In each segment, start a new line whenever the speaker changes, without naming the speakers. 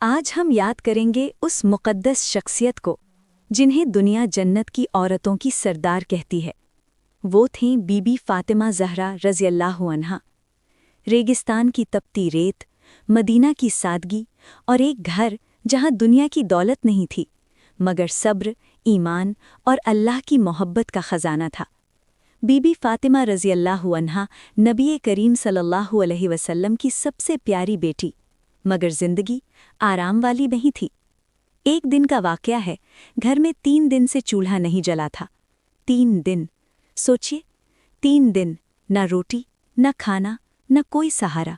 آج ہم یاد کریں گے اس مقدس شخصیت کو جنہیں دنیا جنت کی عورتوں کی سردار کہتی ہے۔ وہ تھیں بی بی فاطمہ زہرا رضی اللہ عنہا۔ ریگستان کی تپتی ریت، مدینہ کی سادگی اور ایک گھر جہاں دنیا کی دولت نہیں تھی مگر صبر، ایمان اور اللہ کی محبت کا خزانہ تھا۔ بی بی فاطمہ رضی اللہ عنہا نبی کریم صلی اللہ علیہ وسلم کی سب سے پیاری بیٹی، مگر زندگی آرام والی نہیں تھی۔ ایک دن کا واقعہ ہے، گھر میں 3 دن سے چولہا نہیں جلا تھا۔ 3 دن، سوچئے، 3 دن، نہ روٹی، نہ کھانا، نہ کوئی سہارا۔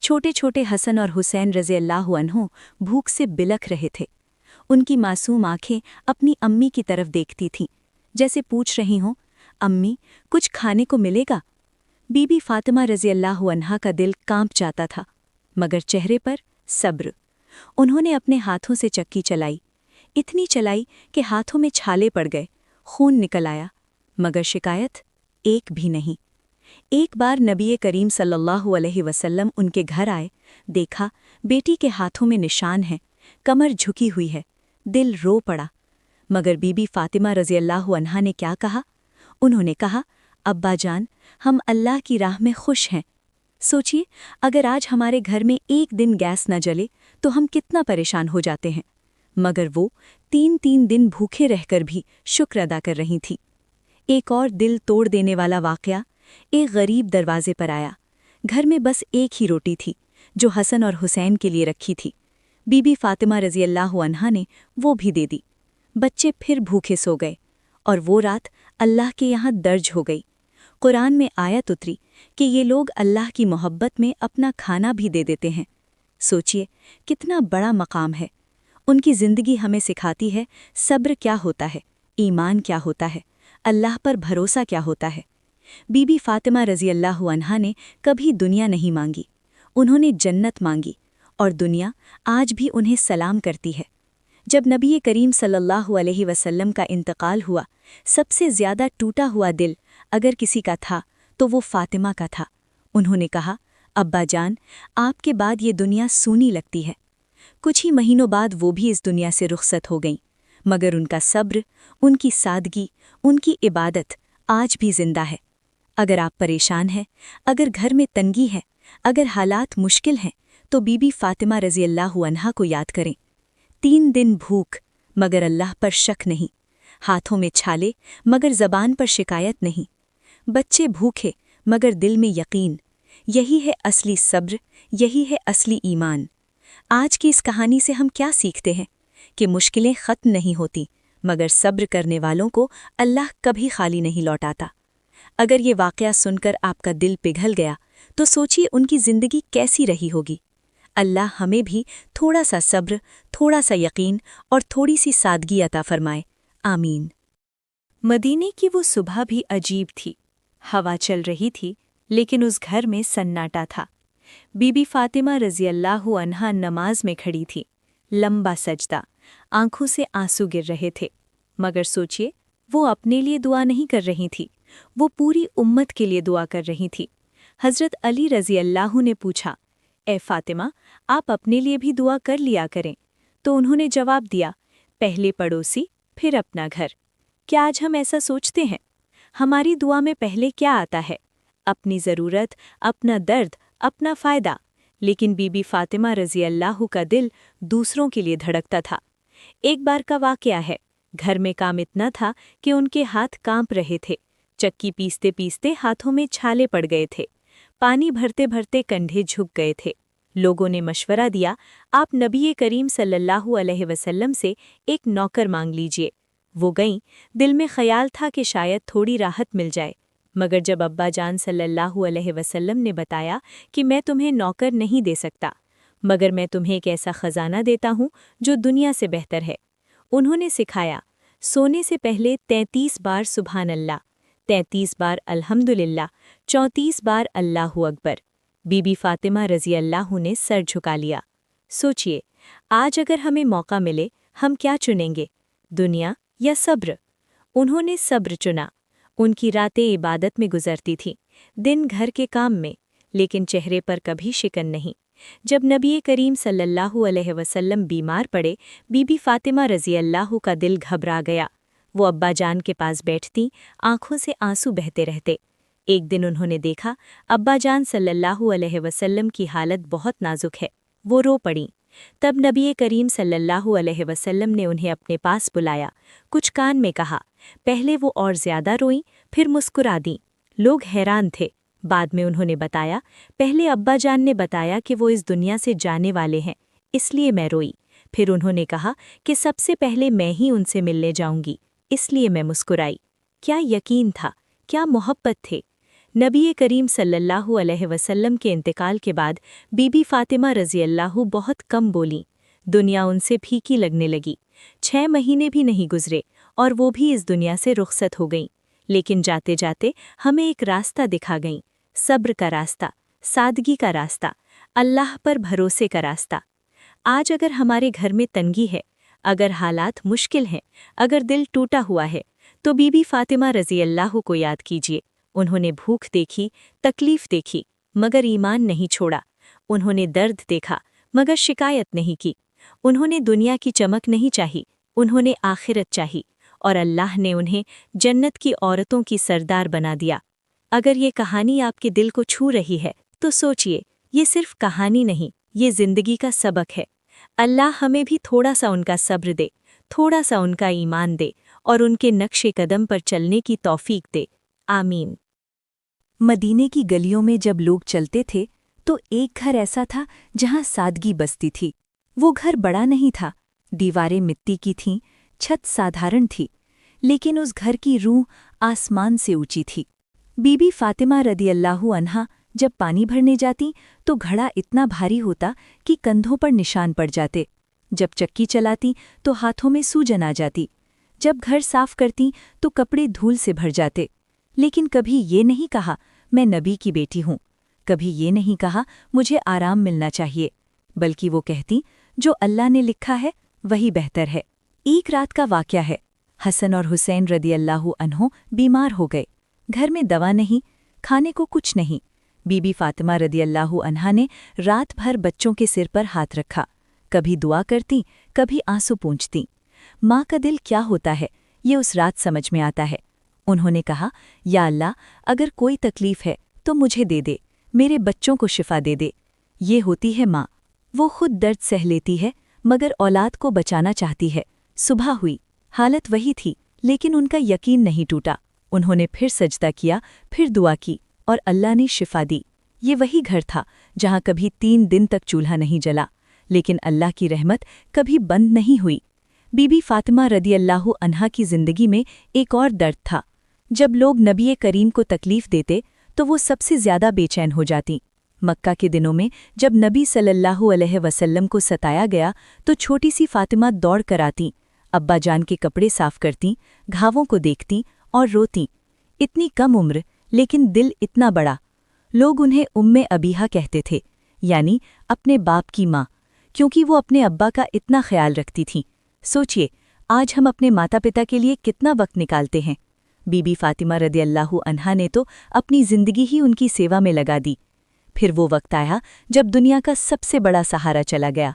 چھوٹے چھوٹے حسن اور حسین رضی اللہ عنہ بھوک سے بلکھ رہے تھے۔ ان کی معصوم آنکھیں اپنی امی کی طرف دیکھتی تھیں، جیسے پوچھ رہی ہوں، امی کچھ کھانے کو ملے گا؟ بی بی فاطمہ رضی اللہ عنہا کا دل کانپ جاتا تھا، مگر چہرے پر صبر۔ انہوں نے اپنے ہاتھوں سے چکی چلائی، اتنی چلائی کہ ہاتھوں میں چھالے پڑ گئے، خون نکل آیا، مگر شکایت ایک بھی نہیں۔ ایک بار نبی کریم صلی اللہ علیہ وسلم ان کے گھر آئے، دیکھا بیٹی کے ہاتھوں میں نشان ہیں، کمر جھکی ہوئی ہے، دل رو پڑا۔ مگر بی بی فاطمہ رضی اللہ عنہا نے کیا کہا؟ انہوں نے کہا، ابا جان، ہم اللہ کی راہ میں خوش ہیں۔ سوچئے، اگر آج ہمارے گھر میں ایک دن گیس نہ جلے تو ہم کتنا پریشان ہو جاتے ہیں، مگر وہ 3 دن بھوکے رہ کر بھی شکر ادا کر رہی تھی۔ ایک اور دل توڑ دینے والا واقعہ، ایک غریب دروازے پر آیا۔ گھر میں بس ایک ہی روٹی تھی جو حسن اور حسین کے لیے رکھی تھی۔ بی بی فاطمہ رضی اللہ عنہا نے وہ بھی دے دی۔ بچے پھر بھوکے سو گئے، اور وہ رات اللہ کے یہاں درج ہو گئی۔ قرآن میں آیت اتری کہ یہ لوگ اللہ کی محبت میں اپنا کھانا بھی دے دیتے ہیں۔ سوچئے کتنا بڑا مقام ہے۔ ان کی زندگی ہمیں سکھاتی ہے صبر کیا ہوتا ہے، ایمان کیا ہوتا ہے، اللہ پر بھروسہ کیا ہوتا ہے۔ بی بی فاطمہ رضی اللہ عنہا نے کبھی دنیا نہیں مانگی، انہوں نے جنت مانگی، اور دنیا آج بھی انہیں سلام کرتی ہے۔ جب نبی کریم صلی اللہ علیہ وسلم کا انتقال ہوا، سب سے زیادہ ٹوٹا ہوا دل اگر کسی کا تھا تو وہ فاطمہ کا تھا۔ انہوں نے کہا، ابا جان، آپ کے بعد یہ دنیا سونی لگتی ہے۔ کچھ ہی مہینوں بعد وہ بھی اس دنیا سے رخصت ہو گئیں، مگر ان کا صبر، ان کی سادگی، ان کی عبادت آج بھی زندہ ہے۔ اگر آپ پریشان ہیں، اگر گھر میں تنگی ہے، اگر حالات مشکل ہیں، تو بی بی فاطمہ رضی اللہ عنہا کو یاد کریں۔ 3 دن بھوک، مگر اللہ پر شک نہیں، ہاتھوں میں چھالے مگر زبان پر شکایت نہیں، بچے بھوکے مگر دل میں یقین۔ یہی ہے اصلی صبر، یہی ہے اصلی ایمان۔ آج کی اس کہانی سے ہم کیا سیکھتے ہیں؟ کہ مشکلیں ختم نہیں ہوتی، مگر صبر کرنے والوں کو اللہ کبھی خالی نہیں لوٹاتا۔ اگر یہ واقعہ سن کر آپ کا دل پگھل گیا تو سوچئے ان کی زندگی کیسی رہی ہوگی۔ اللہ ہمیں بھی تھوڑا سا صبر، تھوڑا سا یقین اور تھوڑی سی سادگی عطا فرمائے، آمین۔ مدینے کی وہ صبح بھی عجیب تھی۔ ہوا چل رہی تھی، لیکن اس گھر میں سناٹا تھا۔ بی بی فاطمہ رضی اللہ عنہا نماز میں کھڑی تھی، لمبا سجدہ، آنکھوں سے آنسو گر رہے تھے، مگر سوچئے، وہ اپنے لیے دعا نہیں کر رہی تھی، وہ پوری امت کے لیے دعا کر رہی تھی۔ حضرت علی رضی اللہ نے پوچھا، اے فاطمہ، آپ اپنے لیے بھی دعا کر لیا کریں، تو انہوں نے جواب دیا، پہلے پڑوسی، پھر اپنا گھر۔ کیا آج ہم ایسا سوچتے ہیں؟ ہماری دعا میں پہلے کیا آتا ہے؟ اپنی ضرورت، اپنا درد، اپنا فائدہ، لیکن بی بی فاطمہ رضی اللہ کا دل دوسروں کے لیے دھڑکتا تھا۔ ایک بار کا واقعہ ہے، گھر میں کام اتنا تھا کہ ان کے ہاتھ کانپ رہے تھے، چکی پیستے پیستے ہاتھوں میں چھالے پڑ گئے تھے، پانی بھرتے بھرتے کندھے جھک گئے تھے۔ لوگوں نے مشورہ دیا، آپ نبی کریم صلی اللہ علیہ وسلم سے ایک نوکر مانگ لیجئے۔ وہ گئیں، دل میں خیال تھا کہ شاید تھوڑی راحت مل جائے، مگر جب ابا جان صلی اللہ علیہ وسلم نے بتایا کہ میں تمہیں نوکر نہیں دے سکتا، مگر میں تمہیں ایک ایسا خزانہ دیتا ہوں جو دنیا سے بہتر ہے، انہوں نے سکھایا، سونے سے پہلے 33 بار سبحان اللہ، 33 بار الحمدللہ، 34 بار اللہ اکبر۔ بی بی فاطمہ رضی اللہ نے سر جھکا لیا۔ سوچئے، آج اگر ہمیں موقع ملے، ہم کیا چنیں گے، دنیا یا صبر؟ انہوں نے صبر چنا۔ ان کی راتیں عبادت میں گزرتی تھیں، دن گھر کے کام میں، لیکن چہرے پر کبھی شکن نہیں، جب نبی کریم صلی اللہ علیہ وسلم بیمار پڑے، بی بی فاطمہ رضی اللہ کا دل گھبرا گیا۔ وہ ابا جان کے پاس بیٹھتی، آنکھوں سے آنسو بہتے رہتے۔ ایک دن انہوں نے دیکھا ابا جان صلی اللہ علیہ وسلم کی حالت بہت نازک ہے، وہ رو پڑیں۔ تب نبی کریم صلی اللہ علیہ وسلم نے انہیں اپنے پاس بلایا، کچھ کان میں کہا۔ پہلے وہ اور زیادہ روئیں، پھر مسکرا دیں۔ لوگ حیران تھے۔ بعد میں انہوں نے بتایا، پہلے ابا جان نے بتایا کہ وہ اس دنیا سے جانے والے ہیں، اس لیے میں روئی۔ پھر انہوں نے کہا کہ سب سے پہلے میں ہی ان سے ملنے جاؤں گی، اس لیے میں مسکرائی۔ کیا یقین تھا، کیا محبت تھے! نبی کریم صلی اللہ علیہ وسلم کے انتقال کے بعد بی بی فاطمہ رضی اللہ بہت کم بولیں۔ دنیا ان سے پھیکی لگنے لگی۔ 6 مہینے بھی نہیں گزرے اور وہ بھی اس دنیا سے رخصت ہو گئیں، لیکن جاتے جاتے ہمیں ایک راستہ دکھا گئیں، صبر کا راستہ، سادگی کا راستہ، اللہ پر بھروسے کا راستہ۔ آج اگر ہمارے گھر میں تنگی ہے، اگر حالات مشکل ہیں، اگر دل ٹوٹا ہوا ہے، تو بی بی فاطمہ رضی اللہ کو یاد کیجیے۔ انہوں نے بھوک دیکھی، تکلیف دیکھی، مگر ایمان نہیں چھوڑا۔ انہوں نے درد دیکھا، مگر شکایت نہیں کی۔ انہوں نے دنیا کی چمک نہیں چاہی، انہوں نے آخرت چاہی، اور اللہ نے انہیں جنت کی عورتوں کی سردار بنا دیا۔ اگر یہ کہانی آپ کے دل کو چھو رہی ہے تو سوچئے، یہ صرف کہانی نہیں، یہ زندگی کا سبق ہے۔ اللہ ہمیں بھی تھوڑا سا ان کا صبر دے، تھوڑا سا ان کا ایمان دے، اور ان کے نقش قدم پر چلنے کی توفیق دے۔ آمین۔ مدینے کی گلیوں میں جب لوگ چلتے تھے تو ایک گھر ایسا تھا جہاں سادگی بستی تھی۔ وہ گھر بڑا نہیں تھا، دیواریں مٹی کی تھیں، چھت سادھارن تھی، لیکن اس گھر کی روح آسمان سے اونچی تھی۔ بی بی فاطمہ رضی اللہ عنہا جب پانی بھرنے جاتی تو گھڑا اتنا بھاری ہوتا کہ کندھوں پر نشان پڑ جاتے۔ جب چکی چلاتی تو ہاتھوں میں سوجن آ جاتی۔ جب گھر صاف کرتی تو کپڑے دھول سے بھر جاتے۔ لیکن کبھی یہ نہیں کہا میں نبی کی بیٹی ہوں، کبھی یہ نہیں کہا مجھے آرام ملنا چاہیے، بلکہ وہ کہتی جو اللہ نے لکھا ہے وہی بہتر ہے۔ ایک رات کا واقعہ ہے، حسن اور حسین رضی اللہ عنہ بیمار ہو گئے۔ گھر میں دوا نہیں، کھانے کو کچھ نہیں۔ بی بی فاطمہ رضی اللہ عنہا نے رات بھر بچوں کے سر پر ہاتھ رکھا، کبھی دعا کرتی، کبھی آنسو پونچھتی۔ ماں کا دل کیا ہوتا ہے یہ اس رات سمجھ میں آتا ہے۔ انہوں نے کہا، یا اللہ، اگر کوئی تکلیف ہے تو مجھے دے دے، میرے بچوں کو شفا دے دے۔ یہ ہوتی ہے ماں، وہ خود درد سہ لیتی ہے مگر اولاد کو بچانا چاہتی ہے۔ صبح ہوئی، حالت وہی تھی، لیکن ان کا یقین نہیں ٹوٹا۔ انہوں نے پھر سجدہ کیا، پھر دعا کی، اور اللہ نے شفا دی۔ یہ وہی گھر تھا جہاں کبھی 3 دن تک چولہا نہیں جلا، لیکن اللہ کی رحمت کبھی بند نہیں ہوئی۔ بی بی فاطمہ رضی اللہ عنہا کی زندگی میں ایک اور درد تھا۔ جب لوگ نبی کریم کو تکلیف دیتے تو وہ سب سے زیادہ بے چین ہو جاتی۔ مکہ کے دنوں میں جب نبی صلی اللہ علیہ وسلم کو ستایا گیا تو چھوٹی سی فاطمہ دوڑ کر آتی، ابا جان کے کپڑے صاف کرتی، گھاووں کو دیکھتی اور روتی۔ اتنی کم عمر لیکن دل اتنا بڑا۔ لوگ انہیں ام ابیہا کہتے تھے، یعنی اپنے باپ کی ماں، کیونکہ وہ اپنے ابا کا اتنا خیال رکھتی تھیں۔ سوچئے، آج ہم اپنے ماتا پتا کے لیے کتنا وقت نکالتے ہیں۔ بی بی فاطمہ رضی اللہ عنہا نے تو اپنی زندگی ہی ان کی سیوا میں لگا دی۔ پھر وہ وقت آیا جب دنیا کا سب سے بڑا سہارا چلا گیا،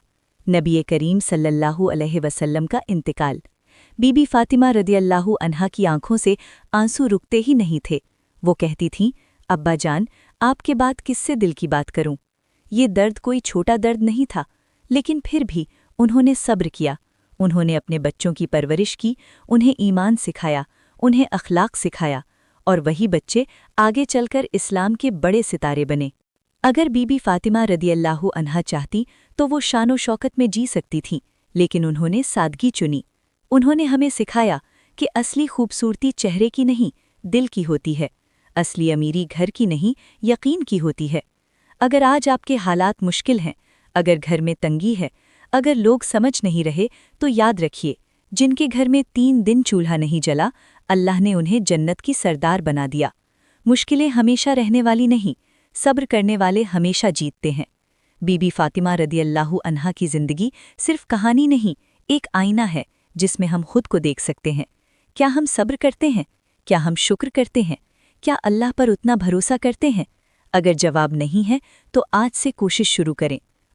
نبی کریم صلی اللہ علیہ وسلم کا انتقال۔ بی بی فاطمہ رضی اللہ عنہا کی آنکھوں سے آنسو رکتے ہی نہیں تھے۔ وہ کہتی تھیں، ابا جان، آپ کے بعد کس سے دل کی بات کروں؟ یہ درد کوئی چھوٹا درد نہیں تھا، لیکن پھر بھی انہوں نے صبر کیا۔ انہوں نے اپنے بچوں کی پرورش کی، انہیں ایمان سکھایا، انہیں اخلاق سکھایا، اور وہی بچے آگے چل کر اسلام کے بڑے ستارے بنے۔ اگر بی بی فاطمہ رضی اللہ عنہا چاہتی تو وہ شان و شوکت میں جی سکتی تھیں، لیکن انہوں نے سادگی چنی۔ انہوں نے ہمیں سکھایا کہ اصلی خوبصورتی چہرے کی نہیں، دل کی ہوتی ہے۔ اصلی امیری گھر کی نہیں، یقین کی ہوتی ہے۔ اگر آج آپ کے حالات مشکل ہیں، اگر گھر میں تنگی ہے، اگر لوگ سمجھ نہیں رہے، تو یاد رکھیے، جن کے گھر میں 3 دن چولہا نہیں جلا، اللہ نے انہیں جنت کی سردار بنا دیا۔ مشکلیں ہمیشہ رہنے والی نہیں، صبر کرنے والے ہمیشہ جیتتے ہیں۔ بی بی فاطمہ رضی اللہ عنہا کی زندگی صرف کہانی نہیں، ایک آئینہ ہے جس میں ہم خود کو دیکھ سکتے ہیں۔ کیا ہم صبر کرتے ہیں؟ کیا ہم شکر کرتے ہیں؟ کیا اللہ پر اتنا بھروسہ کرتے ہیں؟ اگر جواب نہیں ہے تو آج سے کوشش شروع کریں۔